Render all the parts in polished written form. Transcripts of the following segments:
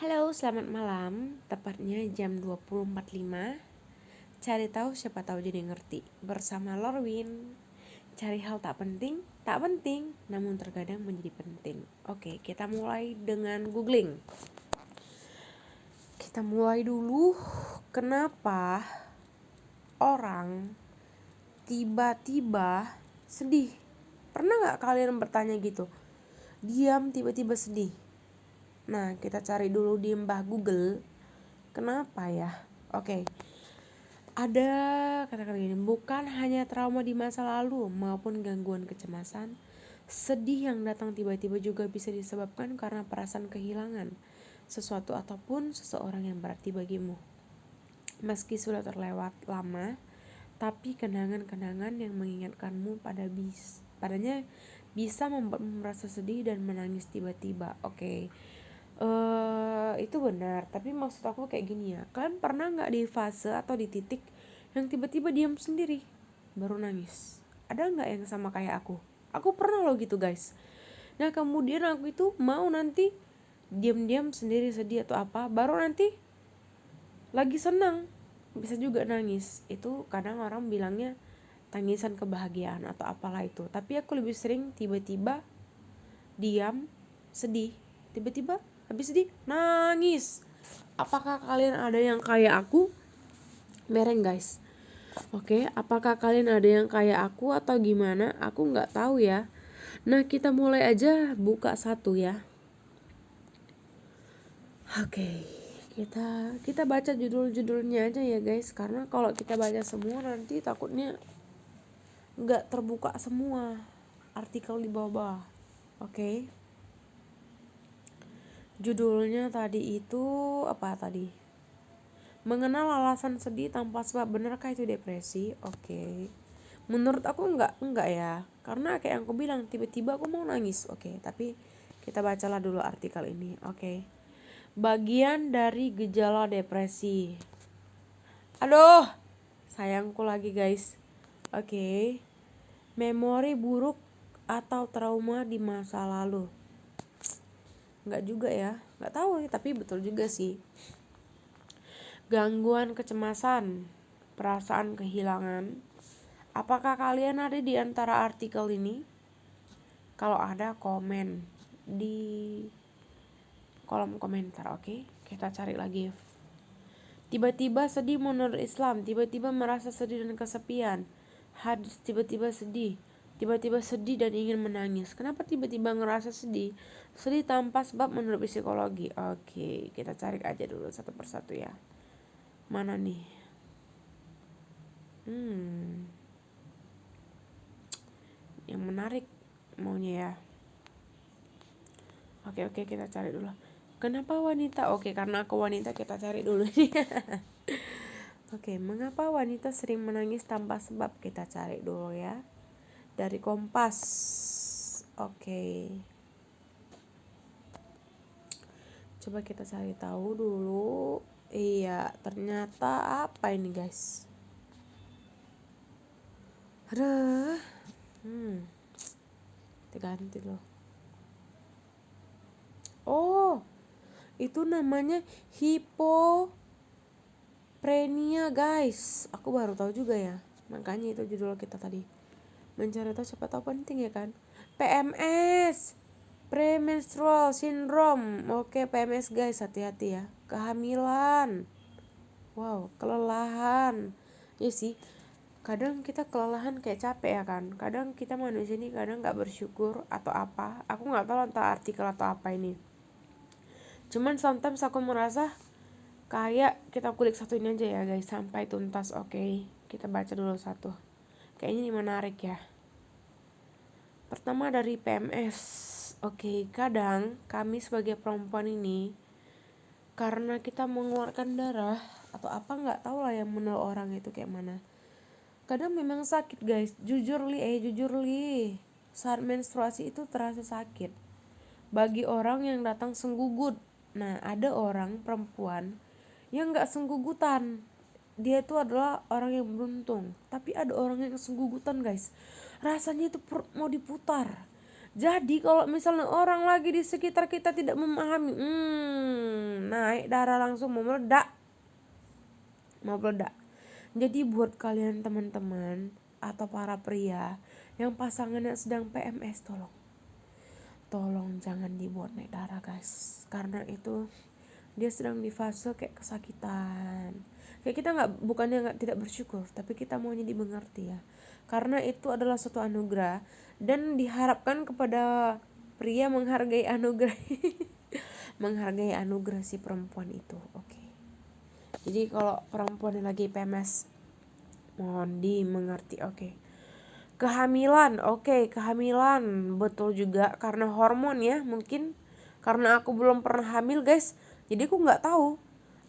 Halo, selamat malam. Tepatnya jam 20.45. Cari tahu siapa tahu jadi ngerti. Bersama Lorwin. Cari hal tak penting, namun terkadang menjadi penting. Oke, kita mulai dengan googling. Kita mulai dulu. Kenapa orang tiba-tiba sedih? Pernah gak kalian bertanya gitu? Diam tiba-tiba sedih. Nah, kita cari dulu di mbah Google. Kenapa ya? Oke. Ada kata-kata gini, bukan hanya trauma di masa lalu maupun gangguan kecemasan, sedih yang datang tiba-tiba juga bisa disebabkan karena perasaan kehilangan sesuatu ataupun seseorang yang berarti bagimu. Meski sudah terlewat lama, tapi kenangan-kenangan yang mengingatkanmu padanya bisa membuatmu merasa sedih dan menangis tiba-tiba. Oke. Itu benar, tapi maksud aku kayak gini ya, kalian pernah nggak di fase atau di titik yang tiba-tiba diam sendiri baru nangis? Ada nggak yang sama kayak aku pernah loh gitu guys. Nah kemudian aku itu mau nanti diam-diam sendiri sedih atau apa, baru nanti lagi senang bisa juga nangis. Itu kadang orang bilangnya tangisan kebahagiaan atau apalah itu, tapi aku lebih sering tiba-tiba diam sedih, tiba-tiba habis sedih nangis. Apakah kalian ada yang kayak aku? Mereng guys. Oke, apakah kalian ada yang kayak aku atau gimana? Aku nggak tahu ya. Nah kita mulai aja buka satu ya. Oke, kita baca judul-judulnya aja ya guys, karena kalau kita baca semua nanti takutnya nggak terbuka semua artikel di bawah. Oke. Judulnya tadi itu apa tadi? Mengenal alasan sedih tanpa sebab, benarkah itu depresi? Oke. Menurut aku enggak ya. Karena kayak yang aku bilang, tiba-tiba aku mau nangis. Oke, tapi kita bacalah dulu artikel ini. Oke. Bagian dari gejala depresi. Aduh, sayangku lagi guys. Oke. Memori buruk atau trauma di masa lalu. Enggak juga ya. Enggak tahu tapi betul juga sih. Gangguan kecemasan, perasaan kehilangan. Apakah kalian ada di antara artikel ini? Kalau ada, komen di kolom komentar, oke? Kita cari lagi. Tiba-tiba sedih menurut Islam, tiba-tiba merasa sedih dan kesepian. Hadis tiba-tiba sedih dan ingin menangis. Kenapa tiba-tiba ngerasa sedih? Sedih tanpa sebab menurut psikologi. Oke, kita cari aja dulu satu persatu ya. Mana nih? Yang menarik maunya ya. Oke, kita cari dulu. Kenapa wanita? Oke, karena aku wanita, kita cari dulu nih. Oke, mengapa wanita sering menangis tanpa sebab? Kita cari dulu ya. Dari Kompas. Oke. Coba kita cari tahu dulu. Iya, ternyata apa ini guys? Aduh. Ganti loh. Oh, itu namanya hipoprenia guys. Aku baru tahu juga ya. Makanya itu judul kita tadi. Mencari tahu siapa tahu penting ya kan. PMS, premenstrual syndrome. Oke, PMS guys, hati-hati ya. Kehamilan. Wow, kelelahan. Ya sih. Kadang kita kelelahan kayak capek ya kan. Kadang kita manusia ini kadang nggak bersyukur atau apa. Aku nggak tahu entah artikel atau apa ini. Cuman sometimes aku merasa kayak kita kulik satu ini aja ya guys sampai tuntas. Oke, kita baca dulu satu. Kayaknya ini menarik ya. Pertama dari PMS. Oke, kadang kami sebagai perempuan ini karena kita mengeluarkan darah atau apa nggak tahu lah yang menurut orang itu kayak mana. Kadang memang sakit guys. Jujur li. Saat menstruasi itu terasa sakit. Bagi orang yang datang senggugut. Nah, ada orang perempuan yang nggak senggugutan. Dia itu adalah orang yang beruntung. Tapi ada orang yang senggugutan guys. Rasanya itu perut mau diputar. Jadi kalau misalnya orang lagi di sekitar kita tidak memahami, naik darah langsung mau meledak. Jadi buat kalian teman-teman atau para pria yang pasangannya sedang PMS, tolong jangan dibuat naik darah guys, karena itu dia sedang di fase kayak kesakitan. Kayak kita bukannya tidak bersyukur, tapi kita maunya dimengerti ya, karena itu adalah suatu anugerah dan diharapkan kepada pria menghargai anugerah menghargai anugerah si perempuan itu. Oke. Jadi kalau perempuan yang lagi PMS mohon dimengerti. Oke. Kehamilan, kehamilan betul juga karena hormon ya, mungkin karena aku belum pernah hamil guys, jadi aku nggak tahu.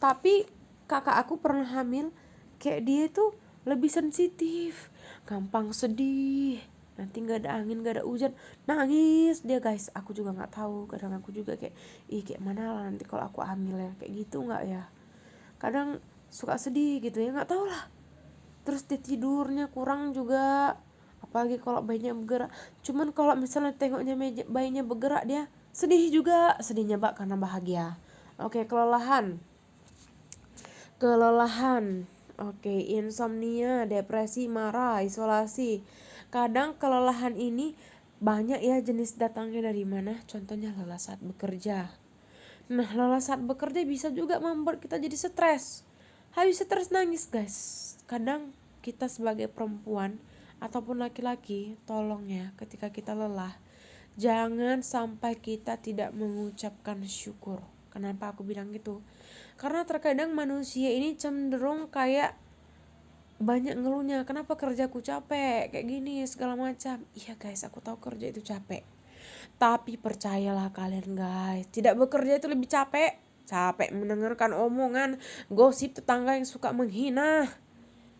Tapi kakak aku pernah hamil, kayak dia tuh lebih sensitif, gampang sedih, nanti nggak ada angin nggak ada hujan nangis dia guys. Aku juga nggak tahu, kadang aku juga kayak kayak mana lah nanti kalau aku hamil ya, kayak gitu nggak ya, kadang suka sedih gitu ya, nggak tahu lah. Terus dia tidurnya kurang juga, apalagi kalau bayinya bergerak. Cuman kalau misalnya tengoknya bayinya bergerak dia sedih juga, sedihnya karena bahagia. Oke, kelelahan. Oke, insomnia, depresi, marah, isolasi. Kadang kelelahan ini banyak ya jenis datangnya dari mana. Contohnya lelah saat bekerja. Nah, lelah saat bekerja bisa juga membuat kita jadi stres. Habis stres nangis guys. Kadang kita sebagai perempuan ataupun laki-laki, tolong ya ketika kita lelah, jangan sampai kita tidak mengucapkan syukur. Kenapa aku bilang gitu? Karena terkadang manusia ini cenderung kayak banyak ngeluhnya, kenapa kerjaku capek, kayak gini segala macam. Iya guys, aku tahu kerja itu capek. Tapi percayalah kalian guys, tidak bekerja itu lebih capek. Capek mendengarkan omongan, gosip tetangga yang suka menghina.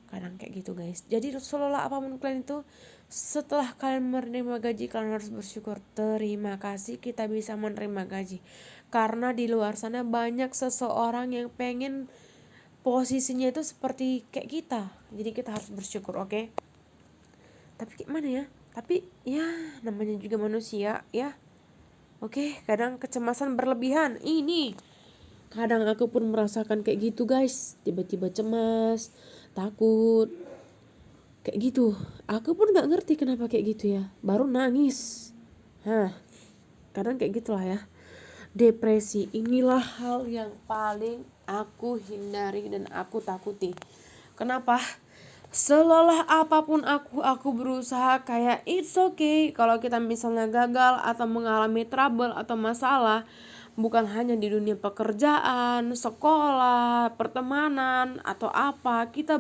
Kadang kayak gitu guys. Jadi selelah apapun kalian itu, setelah kalian menerima gaji, kalian harus bersyukur. Terima kasih kita bisa menerima gaji. Karena di luar sana banyak seseorang yang pengen posisinya itu seperti kayak kita. Jadi kita harus bersyukur, oke? Tapi kayak mana ya? Tapi ya namanya juga manusia ya. Oke, kadang kecemasan berlebihan. Ini kadang aku pun merasakan kayak gitu guys. Tiba-tiba cemas, takut, kayak gitu. Aku pun gak ngerti kenapa kayak gitu ya. Baru nangis. Kadang kayak gitulah ya. Depresi, inilah hal yang paling aku hindari dan aku takuti. Kenapa? Selelah apapun aku berusaha kayak it's okay kalau kita misalnya gagal atau mengalami trouble atau masalah, bukan hanya di dunia pekerjaan, sekolah, pertemanan atau apa, kita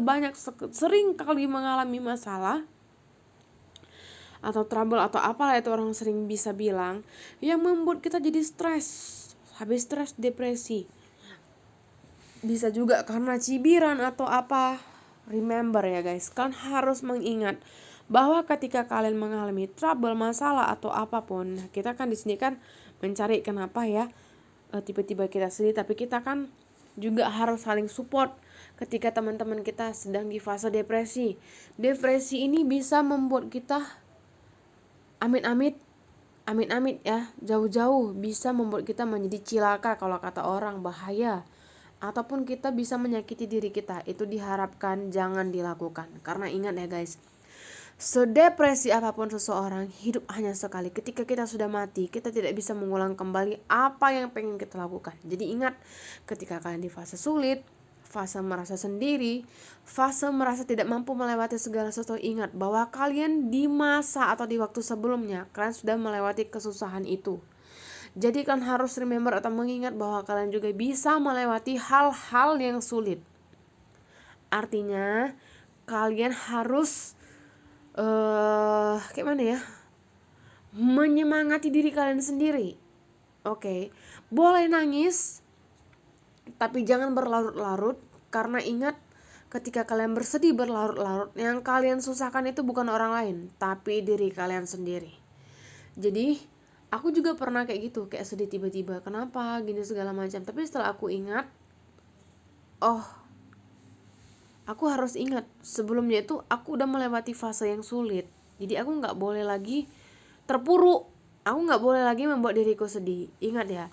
sering kali mengalami masalah atau trouble atau apalah itu orang sering bisa bilang, yang membuat kita jadi stres. Habis stres depresi. Bisa juga karena cibiran atau apa. Remember ya guys, kan harus mengingat bahwa ketika kalian mengalami trouble, masalah atau apapun, kita kan di sini kan mencari kenapa ya tiba-tiba kita sedih, tapi kita kan juga harus saling support ketika teman-teman kita sedang di fase depresi. Depresi ini bisa membuat kita amit-amit ya, jauh-jauh bisa membuat kita menjadi cilaka kalau kata orang, bahaya. Ataupun kita bisa menyakiti diri kita. Itu diharapkan jangan dilakukan. Karena ingat ya guys, sedepresi apapun seseorang, hidup hanya sekali. Ketika kita sudah mati, kita tidak bisa mengulang kembali apa yang pengen kita lakukan. Jadi ingat, ketika kalian di fase sulit, fase merasa sendiri, fase merasa tidak mampu melewati segala sesuatu, ingat bahwa kalian di masa atau di waktu sebelumnya, kalian sudah melewati kesusahan itu. Jadi kan harus remember atau mengingat bahwa kalian juga bisa melewati hal-hal yang sulit. Artinya kalian harus kayak mana ya, menyemangati diri kalian sendiri. Oke, boleh nangis, tapi jangan berlarut-larut. Karena ingat, ketika kalian bersedih berlarut-larut, yang kalian susahkan itu bukan orang lain, tapi diri kalian sendiri. Jadi aku juga pernah kayak gitu, kayak sedih tiba-tiba, kenapa gini segala macam. Tapi setelah aku ingat, aku harus ingat sebelumnya itu aku udah melewati fase yang sulit. Jadi aku gak boleh lagi terpuruk. Aku nggak boleh lagi membuat diriku sedih. Ingat ya,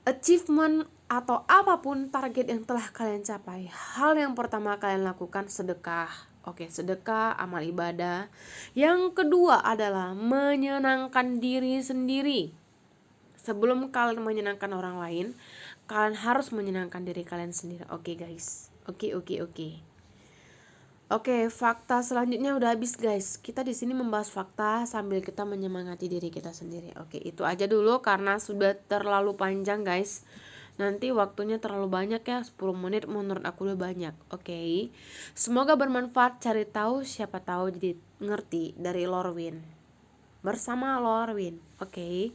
achievement atau apapun target yang telah kalian capai, hal yang pertama kalian lakukan sedekah. Oke, sedekah, amal ibadah. Yang kedua adalah menyenangkan diri sendiri. Sebelum kalian menyenangkan orang lain, kalian harus menyenangkan diri kalian sendiri. Oke guys. Oke. Oke, fakta selanjutnya udah habis guys. Kita di sini membahas fakta sambil kita menyemangati diri kita sendiri. Oke, itu aja dulu karena sudah terlalu panjang guys. Nanti waktunya terlalu banyak ya, 10 menit menurut aku udah banyak. Oke. Semoga bermanfaat, cari tahu siapa tahu jadi ngerti dari Lorwin. Bersama Lorwin. Oke.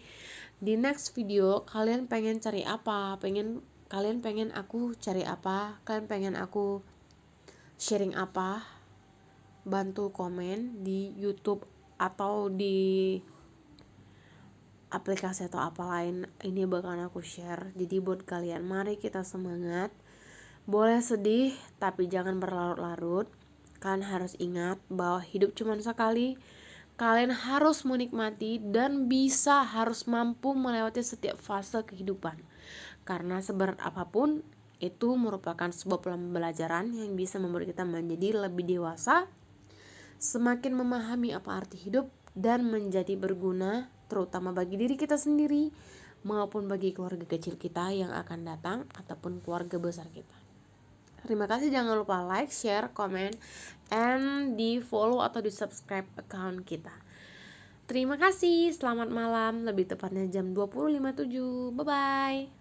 Di next video kalian pengen cari apa? Kalian pengen aku cari apa? Kalian pengen aku sharing apa? Bantu komen di YouTube atau di aplikasi atau apa lain, ini bakalan aku share. Jadi buat kalian, mari kita semangat. Boleh sedih tapi jangan berlarut-larut. Kalian harus ingat bahwa hidup cuma sekali. Kalian harus menikmati dan harus mampu melewati setiap fase kehidupan. Karena seberat apapun, itu merupakan sebuah pembelajaran yang bisa membuat kita menjadi lebih dewasa, semakin memahami apa arti hidup, dan menjadi berguna terutama bagi diri kita sendiri maupun bagi keluarga kecil kita yang akan datang ataupun keluarga besar kita. Terima kasih, jangan lupa like, share, comment, and di follow atau di subscribe account kita. Terima kasih, selamat malam, lebih tepatnya jam 20.57. Bye bye.